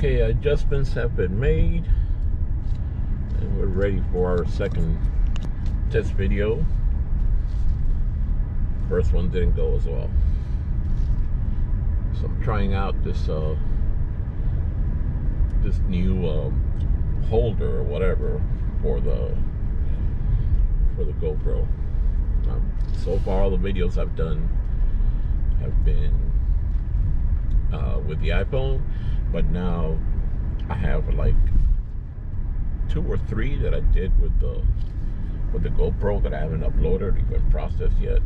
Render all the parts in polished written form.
Okay, adjustments have been made and we're ready for our second test video. First one didn't go as well, so I'm trying out this new holder or whatever for the GoPro. So far all the videos I've done have been with the iPhone, but now I have like 2 or 3 that I did with the GoPro that I haven't uploaded or even processed yet,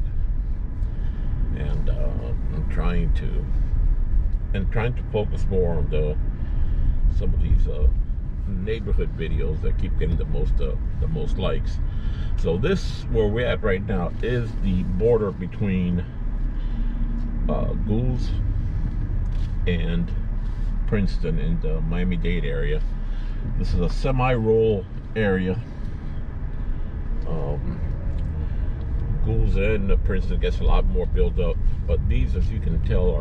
and I'm trying to focus more on some of these neighborhood videos that keep getting the most likes. So this, where we're at right now, is the border between Goulds and Princeton in the Miami-Dade area. This is a semi-rural area. Goulds and Princeton gets a lot more built up, but these, as you can tell,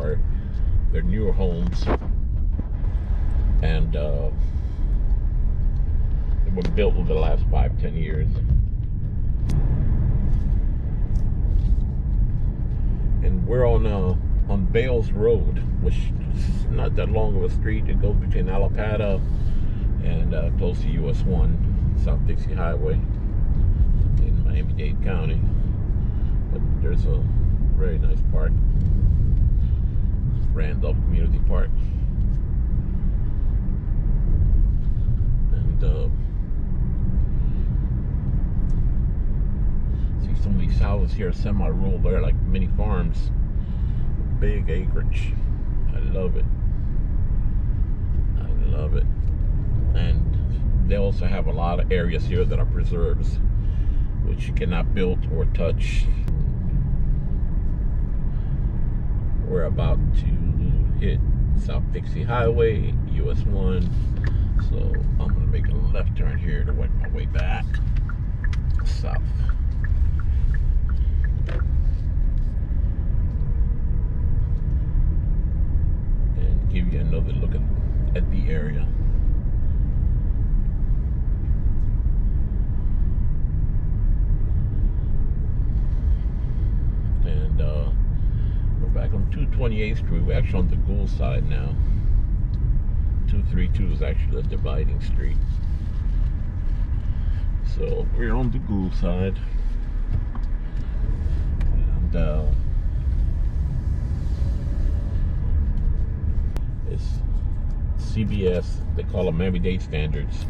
they're newer homes, and they were built in the last 5-10 years. And we're on Bales Road, which is not that long of a street. It goes between Alapata and close to US 1, South Dixie Highway in Miami-Dade County. But there's a very nice park, Randolph Community Park. And see, some of these houses here are semi-rural. They're like mini farms, big acreage. I love it. I love it. And they also have a lot of areas here that are preserves, which you cannot build or touch. We're about to hit South Dixie Highway, US 1. So I'm gonna make a left turn here to work my way back south. And give you another look at the area. And we're back on 228th Street. We're actually on the Goulds side now. 232 is actually a dividing street. So we're on the Goulds side. And it's CBS. They call them Miami-Dade standards,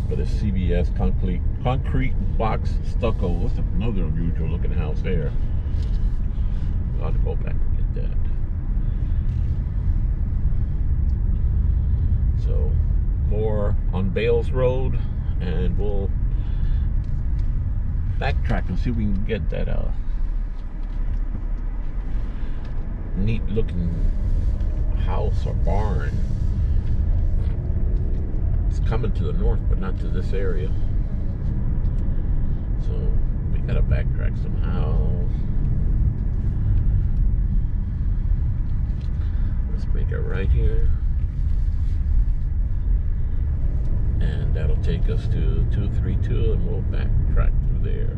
but it's CBS concrete box stucco. What's another unusual looking house there? I'll have to go back and get that. So more on Bales Road, and we'll backtrack and see if we can get that neat looking house or barn. It's coming to the north, but not to this area. So we gotta backtrack somehow. Let's make it right here. And that'll take us to 232, and we'll backtrack through there.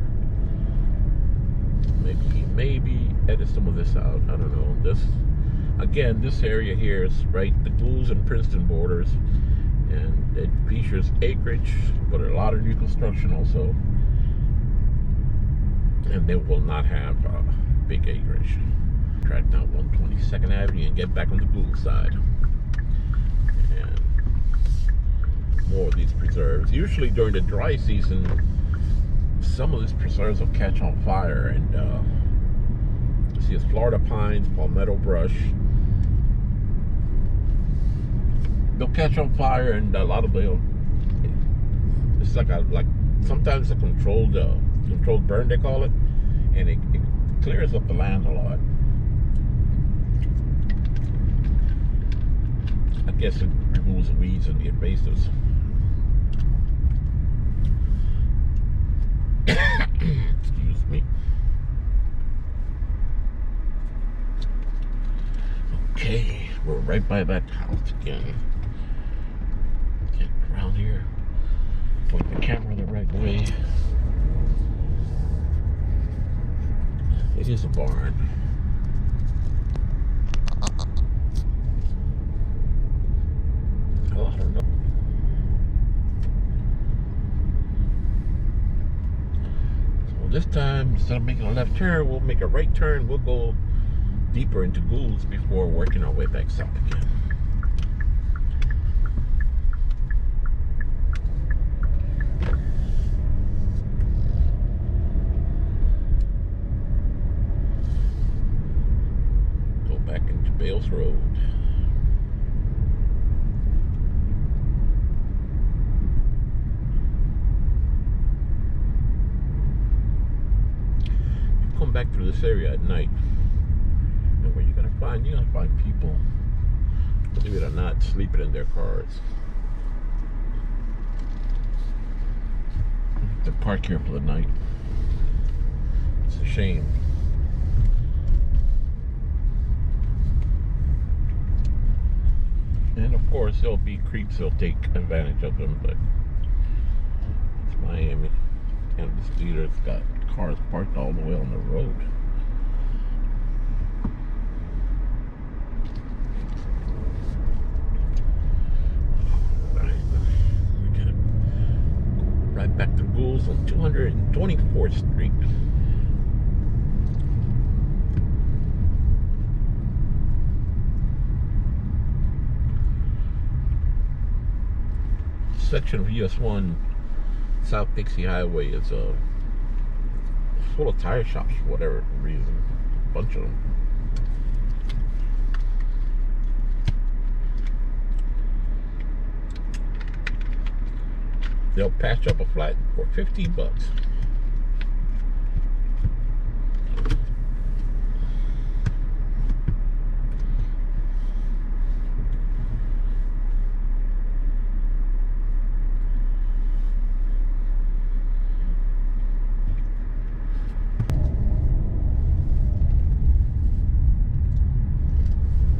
Maybe edit some of this out. I don't know. This area here is right the Goulds and Princeton borders, and it features acreage, but a lot of new construction also. And they will not have big acreage. Track down 122nd Avenue and get back on the Goulds side. And more of these preserves. Usually during the dry season, some of these preserves will catch on fire, and you see it's Florida pines, palmetto brush. They'll catch on fire, and a lot of them, it's like sometimes a controlled burn, they call it, and it clears up the land a lot. I guess it removes the weeds and the invasives. Excuse me. Okay. We're right by that house again. Get around here. Point the camera the right way. It is a barn. Oh, I don't know. So this time, instead of making a left turn, we'll make a right turn. We'll go deeper into Goulds before working our way back south again. Go back into Bales Road. You come back through this area at night. And what you're gonna find people, believe it or not, sleeping in their cars. They park here for the night. It's a shame. And of course, there'll be creeps that'll take advantage of them, but it's Miami. And this dealer's got cars parked all the way on the road. Right back to Goulds on 224th Street. Section of US 1 South Dixie Highway is full of tire shops for whatever reason. A bunch of them. They'll patch up a flat for $50.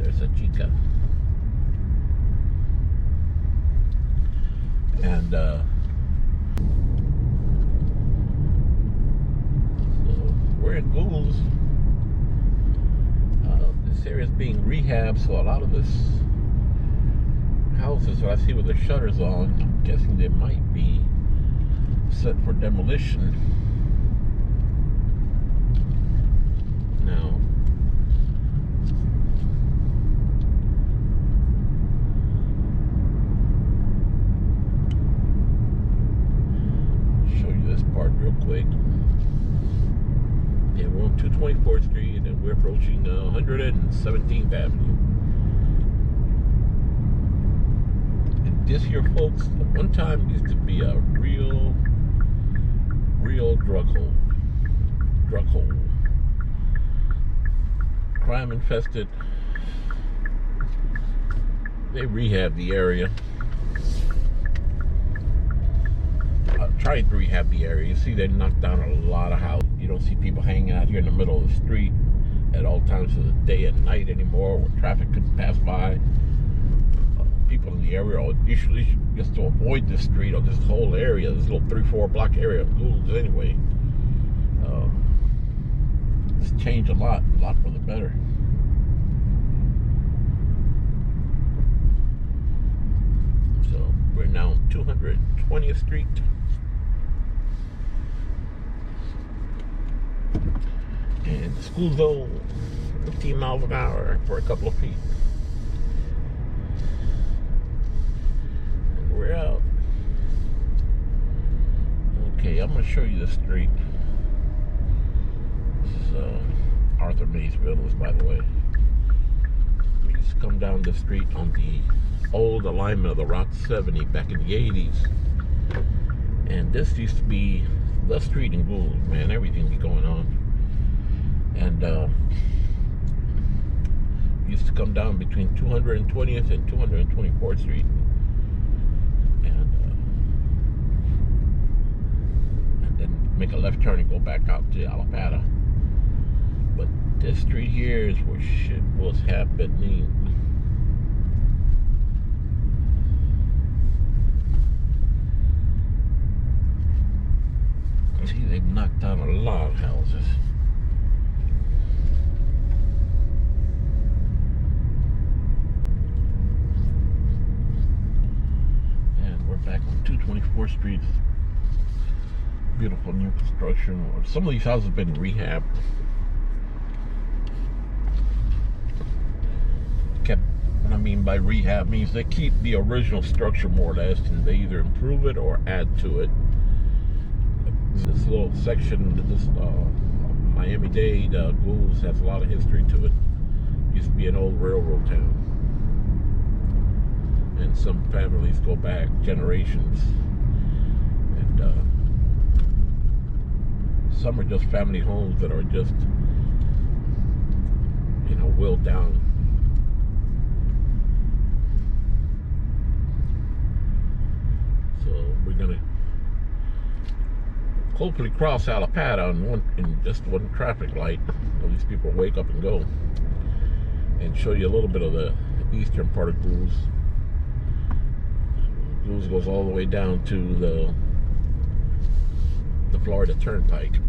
There's a Chica. And we're in Goulds. This area is being rehabbed, so a lot of this houses that I see with the shutters on, I'm guessing they might be set for demolition. Now, show you this part real quick. Yeah, we're on 224th Street and we're approaching 117th Avenue. And this here, folks, at one time used to be a real drug hole. Crime infested. They rehabbed the area. Tried to rehab the area. You see, they knocked down a lot of houses. You don't see people hanging out here in the middle of the street at all times of the day and night anymore, where traffic couldn't pass by. People in the area are usually just to avoid this street or this whole area, this little 3-4 block area of Goulds anyway. It's changed a lot for the better. So we're now on 220th Street. And the school zone, 15 miles an hour for a couple of feet. And we're out. Okay, I'm going to show you the street. This is Arthur Mays Villas, by the way. We used to come down the street on the old alignment of the Route 70 back in the 80s. And this used to be the street in Goulds, man. Everything be going on. And used to come down between 220th and 224th Street, and then make a left turn and go back out to Alapata. But this street here is where shit was happening. See, they've knocked down a lot of houses. And we're back on 224th Street. Beautiful new construction. Some of these houses have been rehabbed. What I mean by rehab means they keep the original structure more or less, and they either improve it or add to it. This little section, this Miami-Dade, Goulds, has a lot of history to it. Used to be an old railroad town, and some families go back generations, and some are just family homes that are just, you know, willed down. So we're gonna hopefully cross Alapata in just one traffic light. All these people wake up and go, and show you a little bit of the eastern part of Goulds. Goulds goes all the way down to the Florida Turnpike.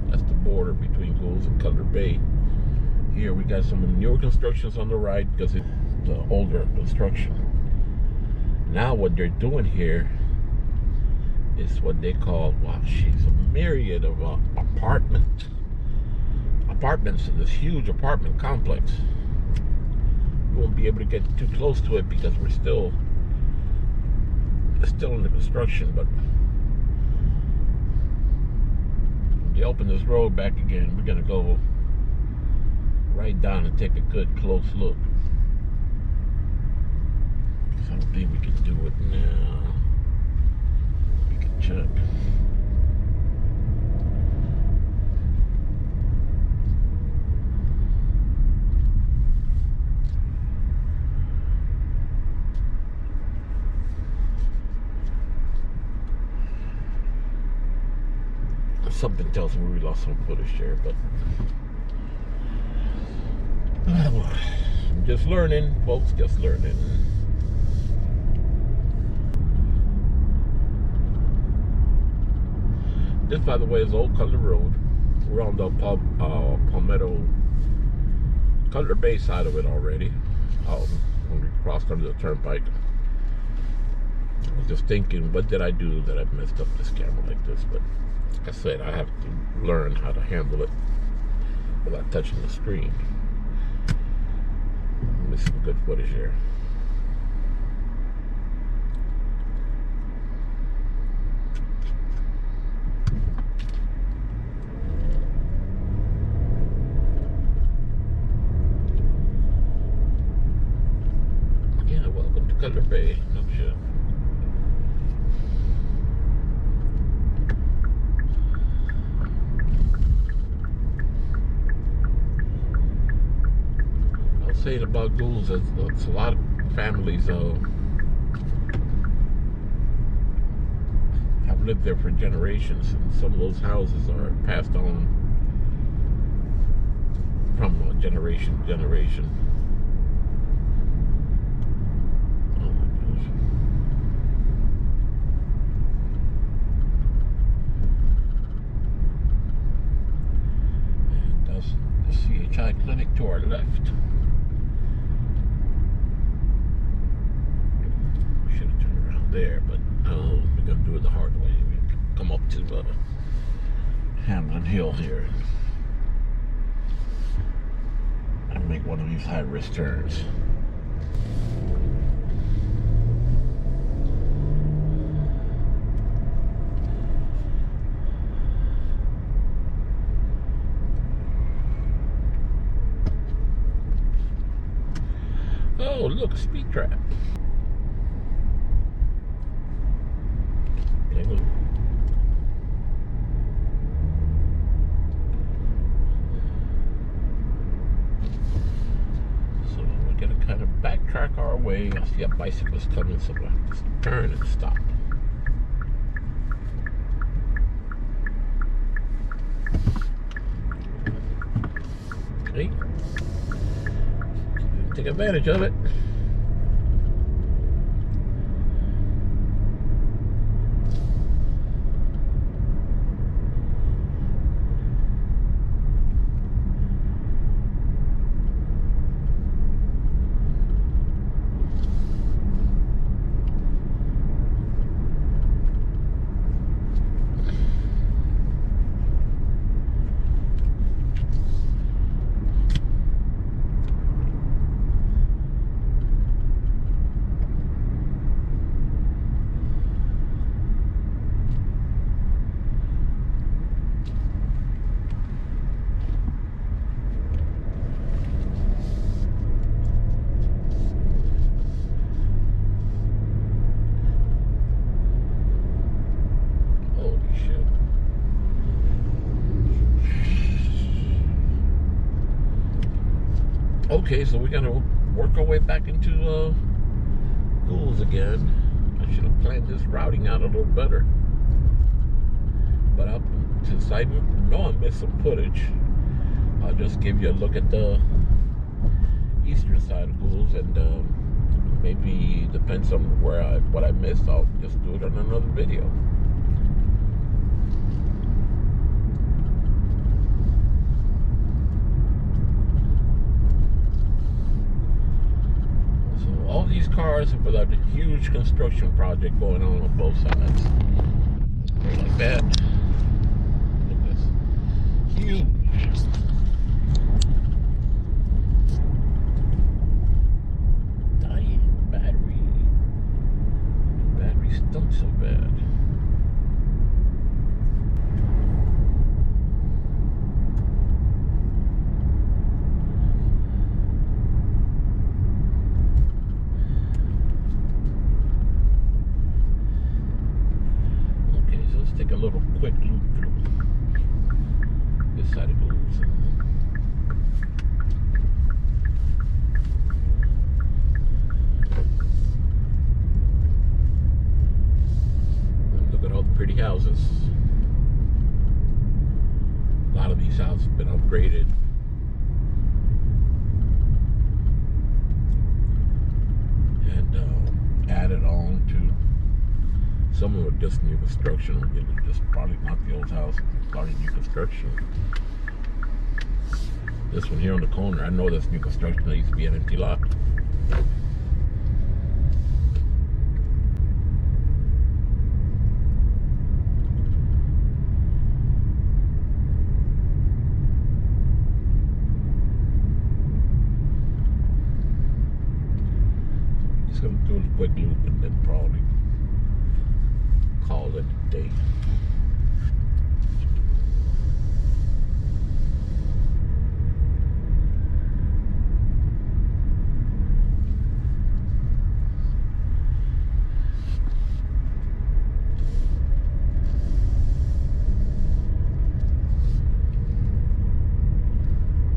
That's the border between Goulds and Cutler Bay. Here we got some newer constructions on the right because it's the older construction. Now what they're doing here is what they call, wow, she's a myriad of apartments in this huge apartment complex. You won't be able to get too close to it because it's still in the construction, but when they open this road back again, we're gonna go right down and take a good close look. I don't think we can do it now. We can check. Something tells me we lost some footage there, but I'm just learning, folks, just learning. This, by the way, is Old Cutler Road. We're on the Palmetto, Cutler Bay side of it already. When we crossed under the turnpike, I was just thinking, what did I do that I messed up this camera like this? But like I said, I have to learn how to handle it without touching the screen. Let me see some good footage here. Yeah, welcome to Cutler Bay. No shit. Saying about Goulds, it's a lot of families have lived there for generations, and some of those houses are passed on from generation to generation. Oh my gosh. And that's the CHI clinic to our left. There, but we're gonna do it the hard way. We come up to Hamlin Hill here and make one of these high-risk turns. Oh, look, a speed trap. So we're gonna kind of backtrack our way. I see a bicyclist coming, so we'll have to turn and stop. Okay. Take advantage of it. Okay, so we're gonna work our way back into Goulds again. I should have planned this routing out a little better. But since I know I missed some footage, I'll just give you a look at the eastern side of Goulds, and maybe depends on what I missed. I'll just do it on another video. So all these cars have got a huge construction project going on both sides. Like that. Look at this. Huge. Stunk so bad. Okay, so let's take a little quick loop through this side of Goulds. Pretty houses. A lot of these houses have been upgraded. And added on to some of it just new construction. Just probably not the old house, probably new construction. This one here on the corner, I know that's new construction. There used to be an empty lot. Gonna do a quick loop and then probably call it a day.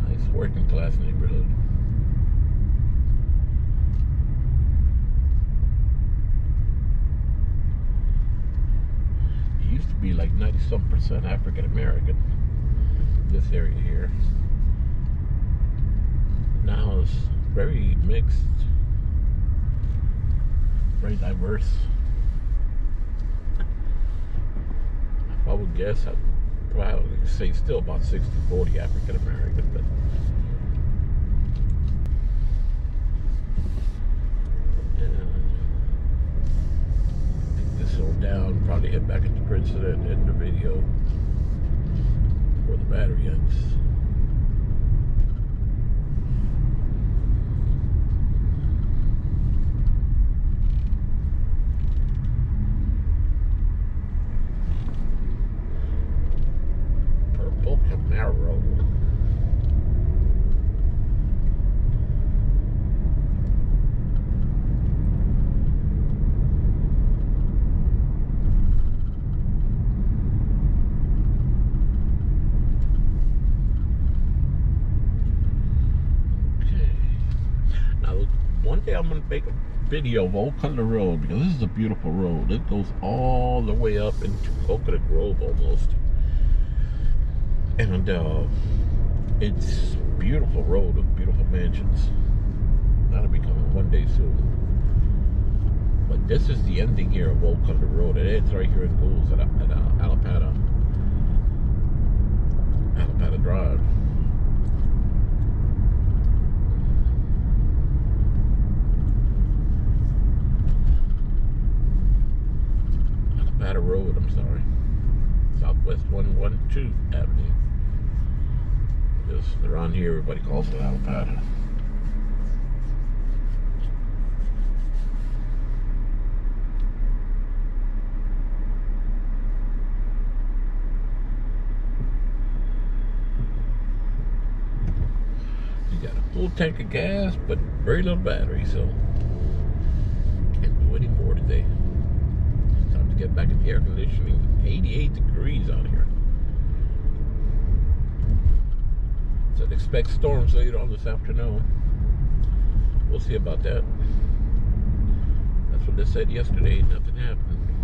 Nice working class neighborhood. Used to be like 90-some% African American, this area here. Now it's very mixed, very diverse. I would guess I'd probably say still about 60-40 African American, but down, probably head back into Princeton and end the video before the battery ends. Purple Camaro. One day I'm going to make a video of Old Cutler Road, because this is a beautiful road. It goes all the way up into Coconut Grove almost. And it's a beautiful road with beautiful mansions. That'll be coming one day soon. But this is the ending here of Old Cutler Road. It ends right here in Goulds at Alapata Drive. Road, I'm sorry. Southwest 112 Avenue. Just around here, everybody calls it Alapata. You got a full tank of gas, but very little battery, so can't do any more today. Get back in the air conditioning. 88 degrees out here. So expect storms later on this afternoon. we'll see about that. That's what they said yesterday. Nothing happened.